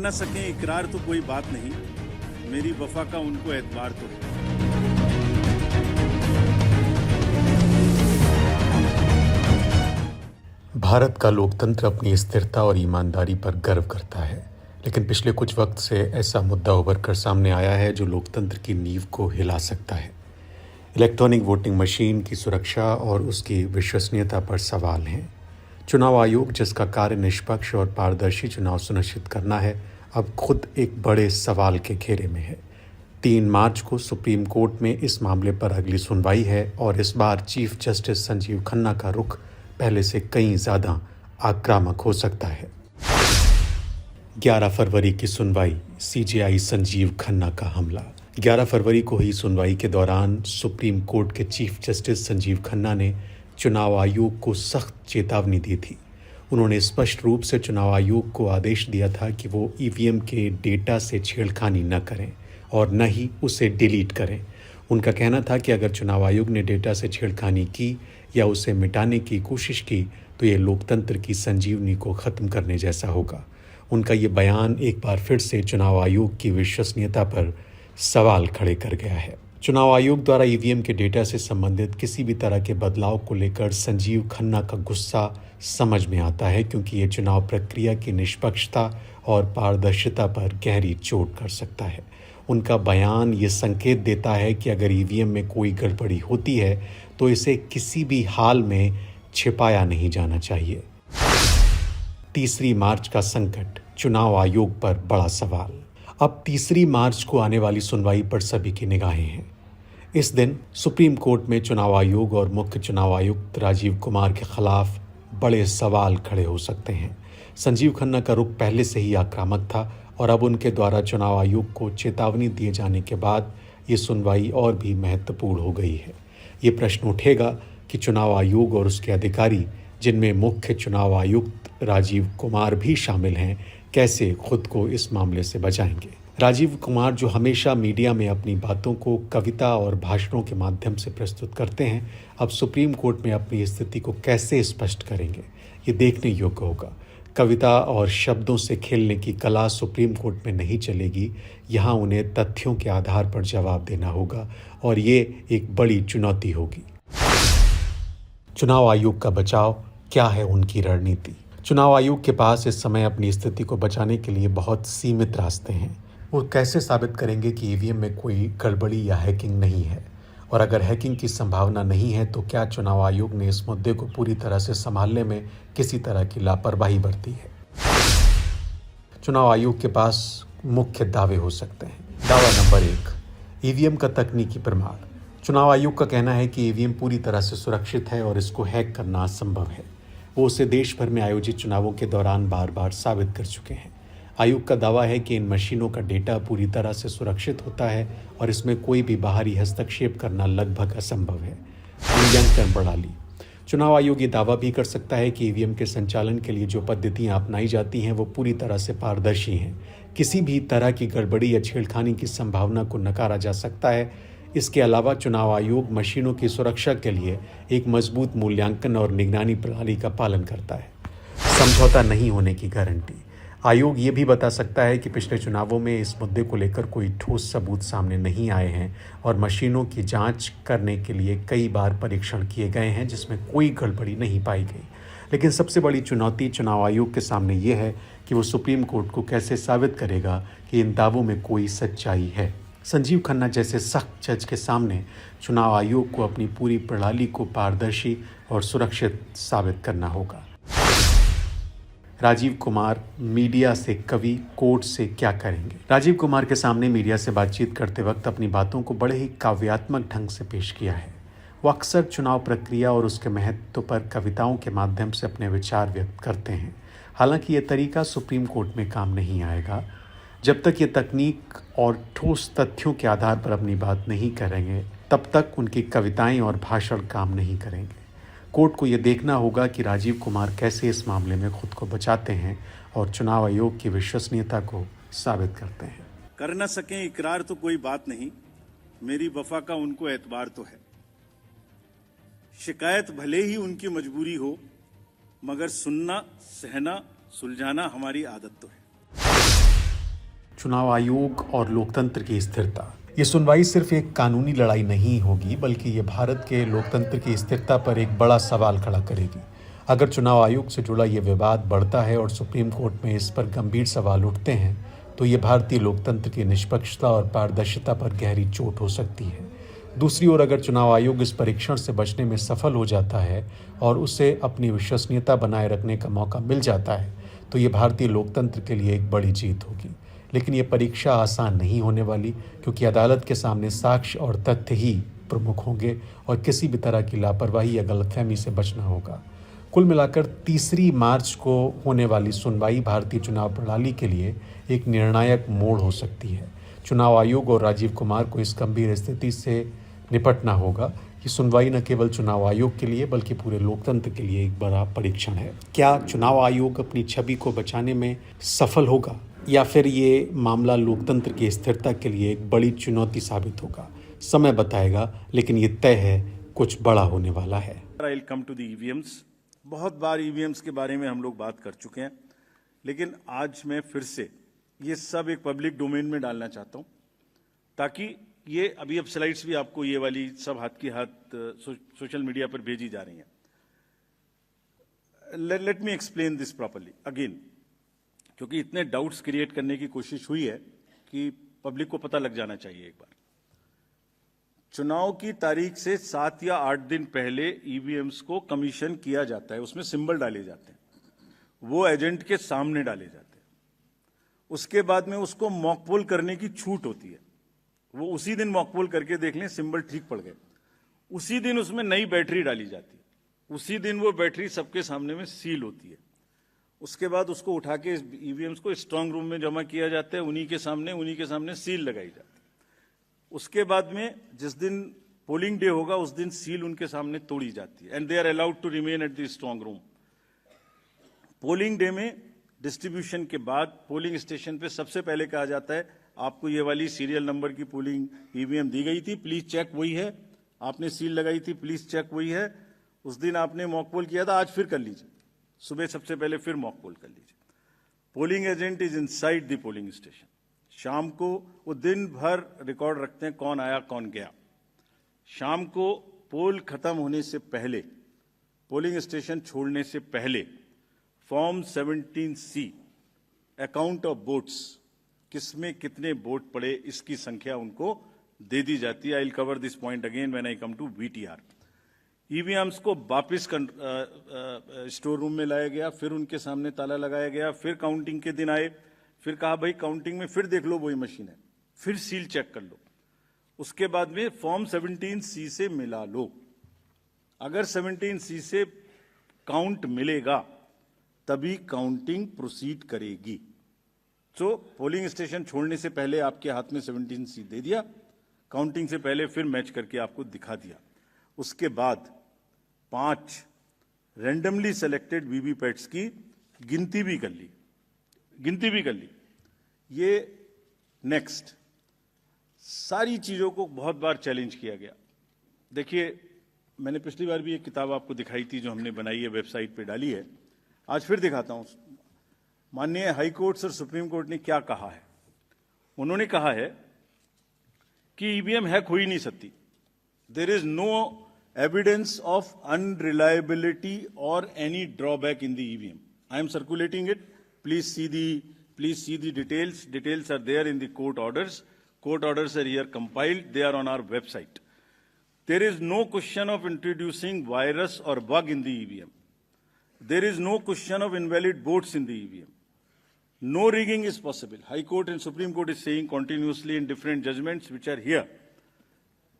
न सकें इकरार तो कोई बात नहीं, मेरी वफा का उनको एतबार तो है। भारत का लोकतंत्र अपनी स्थिरता और ईमानदारी पर गर्व करता है, लेकिन पिछले कुछ वक्त से ऐसा मुद्दा उभर कर सामने आया है जो लोकतंत्र की नींव को हिला सकता है। इलेक्ट्रॉनिक वोटिंग मशीन की सुरक्षा और उसकी विश्वसनीयता पर सवाल हैं। चुनाव आयोग, जिसका कार्य निष्पक्ष और पारदर्शी चुनाव सुनिश्चित करना है, अब खुद एक बड़े सवाल के घेरे में है। 3 मार्च को सुप्रीम कोर्ट में इस मामले पर अगली सुनवाई है और इस बार चीफ जस्टिस संजीव खन्ना का रुख पहले से कहीं ज़्यादा आक्रामक हो सकता है। 11 फरवरी की सुनवाई, सीजेआई संजीव खन्ना का हमला। 11 फरवरी को ही सुनवाई के दौरान सुप्रीम कोर्ट के चीफ जस्टिस संजीव खन्ना ने चुनाव आयोग को सख्त चेतावनी दी थी। उन्होंने स्पष्ट रूप से चुनाव आयोग को आदेश दिया था कि वो ईवीएम के डेटा से छेड़खानी न करें और न ही उसे डिलीट करें। उनका कहना था कि अगर चुनाव आयोग ने डेटा से छेड़खानी की या उसे मिटाने की कोशिश की तो ये लोकतंत्र की संजीवनी को ख़त्म करने जैसा होगा। उनका ये बयान एक बार फिर से चुनाव आयोग की विश्वसनीयता पर सवाल खड़े कर गया है। चुनाव आयोग द्वारा ईवीएम के डेटा से संबंधित किसी भी तरह के बदलाव को लेकर संजीव खन्ना का गुस्सा समझ में आता है, क्योंकि ये चुनाव प्रक्रिया की निष्पक्षता और पारदर्शिता पर गहरी चोट कर सकता है। उनका बयान ये संकेत देता है कि अगर ईवीएम में कोई गड़बड़ी होती है तो इसे किसी भी हाल में छिपाया नहीं जाना चाहिए। 3 मार्च का संकट, चुनाव आयोग पर बड़ा सवाल। अब 3 मार्च को आने वाली सुनवाई पर सभी की निगाहें हैं। इस दिन सुप्रीम कोर्ट में चुनाव आयोग और मुख्य चुनाव आयुक्त राजीव कुमार के खिलाफ बड़े सवाल खड़े हो सकते हैं। संजीव खन्ना का रुख पहले से ही आक्रामक था और अब उनके द्वारा चुनाव आयोग को चेतावनी दिए जाने के बाद ये सुनवाई और भी महत्वपूर्ण हो गई है। ये प्रश्न उठेगा कि चुनाव आयोग और उसके अधिकारी, जिनमें मुख्य चुनाव आयुक्त राजीव कुमार भी शामिल हैं, कैसे खुद को इस मामले से बचाएंगे। राजीव कुमार, जो हमेशा मीडिया में अपनी बातों को कविता और भाषणों के माध्यम से प्रस्तुत करते हैं, अब सुप्रीम कोर्ट में अपनी स्थिति को कैसे स्पष्ट करेंगे, ये देखने योग्य होगा। कविता और शब्दों से खेलने की कला सुप्रीम कोर्ट में नहीं चलेगी। यहाँ उन्हें तथ्यों के आधार पर जवाब देना होगा और ये एक बड़ी चुनौती होगी। चुनाव आयोग का बचाव, क्या है उनकी रणनीति? चुनाव आयोग के पास इस समय अपनी स्थिति को बचाने के लिए बहुत सीमित रास्ते हैं। वो कैसे साबित करेंगे कि ईवीएम में कोई गड़बड़ी या हैकिंग नहीं है? और अगर हैकिंग की संभावना नहीं है तो क्या चुनाव आयोग ने इस मुद्दे को पूरी तरह से संभालने में किसी तरह की लापरवाही बरती है? चुनाव आयोग के पास मुख्य दावे हो सकते हैं। दावा नंबर 1, ईवीएम का तकनीकी प्रमाण। चुनाव आयोग का कहना है कि ईवीएम पूरी तरह से सुरक्षित है और इसको हैक करना असंभव है। वो उसे देश भर में आयोजित चुनावों के दौरान बार बार साबित कर चुके हैं। आयोग का दावा है कि इन मशीनों का डेटा पूरी तरह से सुरक्षित होता है और इसमें कोई भी बाहरी हस्तक्षेप करना लगभग असंभव है। मूल्यांकन प्रणाली। चुनाव आयोग ये दावा भी कर सकता है कि ईवीएम के संचालन के लिए जो पद्धतियां अपनाई जाती हैं वो पूरी तरह से पारदर्शी हैं। किसी भी तरह की गड़बड़ी या छेड़खानी की संभावना को नकारा जा सकता है। इसके अलावा चुनाव आयोग मशीनों की सुरक्षा के लिए एक मजबूत मूल्यांकन और निगरानी प्रणाली का पालन करता है। समझौता नहीं होने की गारंटी। आयोग ये भी बता सकता है कि पिछले चुनावों में इस मुद्दे को लेकर कोई ठोस सबूत सामने नहीं आए हैं और मशीनों की जांच करने के लिए कई बार परीक्षण किए गए हैं जिसमें कोई गड़बड़ी नहीं पाई गई। लेकिन सबसे बड़ी चुनौती चुनाव आयोग के सामने ये है कि वो सुप्रीम कोर्ट को कैसे साबित करेगा कि इन दावों में कोई सच्चाई है। संजीव खन्ना जैसे सख्त जज के सामने चुनाव आयोग को अपनी पूरी प्रणाली को पारदर्शी और सुरक्षित साबित करना होगा। राजीव कुमार मीडिया से कवि, कोर्ट से क्या करेंगे? राजीव कुमार के सामने मीडिया से बातचीत करते वक्त अपनी बातों को बड़े ही काव्यात्मक ढंग से पेश किया है। वो अक्सर चुनाव प्रक्रिया और उसके महत्व पर कविताओं के माध्यम से अपने विचार व्यक्त करते हैं। हालांकि ये तरीका सुप्रीम कोर्ट में काम नहीं आएगा। जब तक ये तकनीक और ठोस तथ्यों के आधार पर अपनी बात नहीं करेंगे, तब तक उनकी कविताएं और भाषण काम नहीं करेंगे। कोर्ट को ये देखना होगा कि राजीव कुमार कैसे इस मामले में खुद को बचाते हैं और चुनाव आयोग की विश्वसनीयता को साबित करते हैं। कर न सकें इकरार तो कोई बात नहीं, मेरी वफा का उनको एतबार तो है। शिकायत भले ही उनकी मजबूरी हो, मगर सुनना, सहना, सुलझाना हमारी आदत तो है। चुनाव आयोग और लोकतंत्र की स्थिरता। ये सुनवाई सिर्फ एक कानूनी लड़ाई नहीं होगी, बल्कि ये भारत के लोकतंत्र की स्थिरता पर एक बड़ा सवाल खड़ा करेगी। अगर चुनाव आयोग से जुड़ा ये विवाद बढ़ता है और सुप्रीम कोर्ट में इस पर गंभीर सवाल उठते हैं, तो ये भारतीय लोकतंत्र की निष्पक्षता और पारदर्शिता पर गहरी चोट हो सकती है। दूसरी ओर अगर चुनाव आयोग इस परीक्षण से बचने में सफल हो जाता है और उसे अपनी विश्वसनीयता बनाए रखने का मौका मिल जाता है, तो ये भारतीय लोकतंत्र के लिए एक बड़ी जीत होगी। लेकिन ये परीक्षा आसान नहीं होने वाली, क्योंकि अदालत के सामने साक्ष्य और तथ्य ही प्रमुख होंगे और किसी भी तरह की लापरवाही या गलतफहमी से बचना होगा। कुल मिलाकर 3 मार्च को होने वाली सुनवाई भारतीय चुनाव प्रणाली के लिए एक निर्णायक मोड़ हो सकती है। चुनाव आयोग और राजीव कुमार को इस गंभीर स्थिति से निपटना होगा। ये सुनवाई न केवल चुनाव आयोग के लिए बल्कि पूरे लोकतंत्र के लिए एक बड़ा परीक्षण है। क्या चुनाव आयोग अपनी छवि को बचाने में सफल होगा, या फिर ये मामला लोकतंत्र की स्थिरता के लिए एक बड़ी चुनौती साबित होगा? समय बताएगा, लेकिन ये तय है कुछ बड़ा होने वाला है। I will come to the EVMs. बहुत बार ईवीएम्स के बारे में हम लोग बात कर चुके हैं, लेकिन आज मैं फिर से ये सब एक पब्लिक डोमेन में डालना चाहता हूं, ताकि ये अभी अब स्लाइड्स भी आपको ये वाली सब हाथ की हाथ सोशल मीडिया पर भेजी जा रही हैं। Let me explain this properly again, क्योंकि इतने डाउट्स क्रिएट करने की कोशिश हुई है कि पब्लिक को पता लग जाना चाहिए एक बार। चुनाव की तारीख से 7 या 8 दिन पहले ईवीएम्स को कमीशन किया जाता है, उसमें सिंबल डाले जाते हैं, वो एजेंट के सामने डाले जाते हैं। उसके बाद में उसको मॉकपोल करने की छूट होती है। वो उसी दिन मॉकपोल करके देख लें सिंबल ठीक पड़ गए, उसी दिन उसमें नई बैटरी डाली जाती है, उसी दिन वो बैटरी सबके सामने में सील होती है। उसके बाद उसको उठा के ईवीएम्स को स्ट्रांग रूम में जमा किया जाता है, उन्हीं के सामने सील लगाई जाती है। उसके बाद में जिस दिन पोलिंग डे होगा उस दिन सील उनके सामने तोड़ी जाती है, and they are allowed to remain at the strong room. Polling day में डिस्ट्रीब्यूशन के बाद पोलिंग स्टेशन पे सबसे पहले कहा जाता है, आपको ये वाली सीरियल नंबर की पोलिंग ईवीएम दी गई थी, प्लीज चेक वही है, आपने सील लगाई थी, प्लीज चेक वही है, उस दिन आपने मॉकपोल किया था, आज फिर कर लीजिए, सुबह सबसे पहले फिर मॉकपोल कर लीजिए। Polling agent is inside the polling station. शाम को वो दिन भर रिकॉर्ड रखते हैं कौन आया कौन गया। शाम को पोल खत्म होने से पहले, पोलिंग स्टेशन छोड़ने से पहले form 17C account of votes, किसमें कितने वोट पड़े इसकी संख्या उनको दे दी जाती है। I will cover this point again when I come to VTR. EVMs को वापिस स्टोर रूम में लाया गया, फिर उनके सामने ताला लगाया गया, फिर काउंटिंग के दिन आए, फिर कहा भाई काउंटिंग में फिर देख लो वही मशीन है, फिर सील चेक कर लो। उसके बाद में फॉर्म 17C से मिला लो। अगर 17C से काउंट मिलेगा तभी काउंटिंग प्रोसीड करेगी। तो पोलिंग स्टेशन छोड़ने से पहले आपके हाथ में 17C दे दिया, काउंटिंग से पहले फिर मैच करके आपको दिखा दिया। उसके बाद 5 रैंडमली सेलेक्टेड वीवीपैट्स की गिनती भी कर ली। ये नेक्स्ट सारी चीजों को बहुत बार चैलेंज किया गया। देखिए, मैंने पिछली बार भी एक किताब आपको दिखाई थी जो हमने बनाई है, वेबसाइट पे डाली है, आज फिर दिखाता हूं। माननीय हाई कोर्ट्स और सुप्रीम कोर्ट ने क्या कहा है। उन्होंने कहा है कि ईवीएम हैक हो ही नहीं सकती। There is no evidence of unreliability और any drawback in the EVM. I am circulating it, please see the details are there in the court orders are here compiled, they are on our website. There is no question of introducing virus or bug in the EVM. There is no question of invalid votes in the EVM. No rigging is possible. High Court and Supreme Court is saying continuously in different judgments which are here.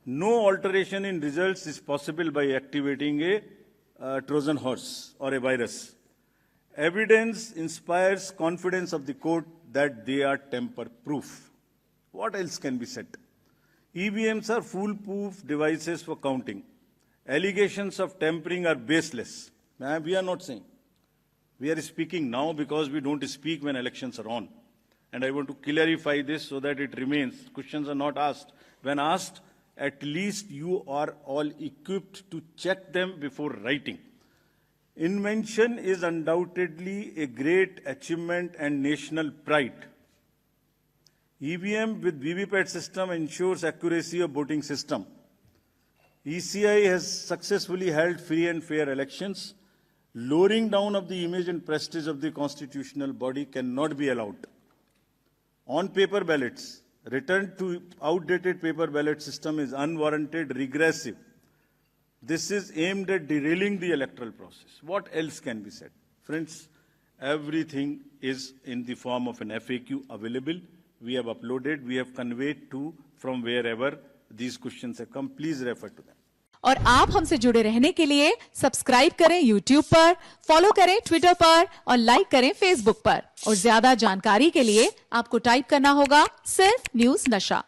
No alteration in results is possible by activating a Trojan horse or a virus. Evidence inspires confidence of the court that they are tamper-proof. What else can be said? EVMs are foolproof devices for counting. Allegations of tampering are baseless. We are not saying. We are speaking now because we don't speak when elections are on. And I want to clarify this so that it remains. Questions are not asked. When asked, at least you are all equipped to check them before writing. Invention is undoubtedly a great achievement and national pride. EVM with VVPAT system ensures accuracy of voting system. ECI has successfully held free and fair elections. Lowering down of the image and prestige of the constitutional body cannot be allowed. On paper ballots, return to outdated paper ballot system is unwarranted, regressive. This is aimed at derailing the electoral process. What else can be said? Friends, everything is in the form of an FAQ available. We have uploaded, we have conveyed to from wherever these questions have come. Please refer to them. और आप हमसे जुड़े रहने के लिए subscribe करें YouTube पर, follow करें Twitter पर और लाइक करें Facebook पर। और ज्यादा जानकारी के लिए आपको टाइप करना होगा सिर्फ न्यूज़ नशा।